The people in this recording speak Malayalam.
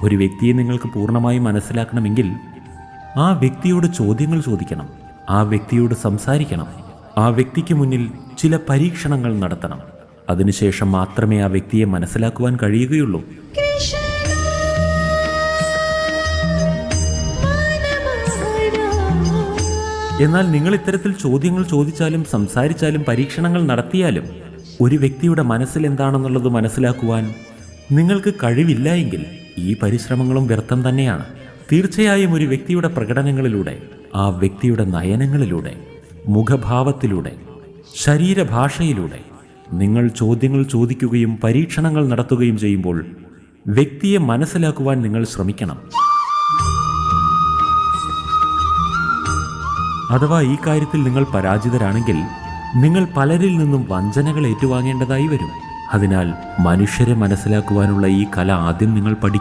ഒരു വ്യക്തിയെ നിങ്ങൾക്ക് പൂർണ്ണമായും മനസ്സിലാക്കണമെങ്കിൽ ആ വ്യക്തിയോട് ചോദ്യങ്ങൾ ചോദിക്കണം, ആ വ്യക്തിയോട് സംസാരിക്കണം, ആ വ്യക്തിക്ക് മുന്നിൽ ചില പരീക്ഷണങ്ങൾ നടത്തണം. അതിനുശേഷം മാത്രമേ ആ വ്യക്തിയെ മനസ്സിലാക്കുവാൻ കഴിയുകയുള്ളൂ. എന്നാൽ നിങ്ങൾ ഇത്തരത്തിൽ ചോദ്യങ്ങൾ ചോദിച്ചാലും സംസാരിച്ചാലും പരീക്ഷണങ്ങൾ നടത്തിയാലും ഒരു വ്യക്തിയുടെ മനസ്സിൽ എന്താണെന്നുള്ളത് മനസ്സിലാക്കുവാൻ നിങ്ങൾക്ക് കഴിവില്ല എങ്കിൽ ഈ പരിശ്രമങ്ങളും വ്യർത്ഥം തന്നെയാണ്. തീർച്ചയായും ഒരു വ്യക്തിയുടെ പ്രകടനങ്ങളിലൂടെ, ആ വ്യക്തിയുടെ നയനങ്ങളിലൂടെ, മുഖഭാവത്തിലൂടെ, ശരീരഭാഷയിലൂടെ നിങ്ങൾ ചോദ്യങ്ങൾ ചോദിക്കുകയും പരീക്ഷണങ്ങൾ നടത്തുകയും ചെയ്യുമ്പോൾ വ്യക്തിയെ മനസ്സിലാക്കുവാൻ നിങ്ങൾ ശ്രമിക്കണം. അഥവാ ഈ കാര്യത്തിൽ നിങ്ങൾ പരാജിതരാണെങ്കിൽ നിങ്ങൾ പലരിൽ നിന്നും വഞ്ചനകൾ ഏറ്റുവാങ്ങേണ്ടതായി വരും. അതിനാൽ മനുഷ്യരെ മനസ്സിലാക്കുവാനുള്ള ഈ കല ആദ്യം നിങ്ങൾ പഠിക്കും.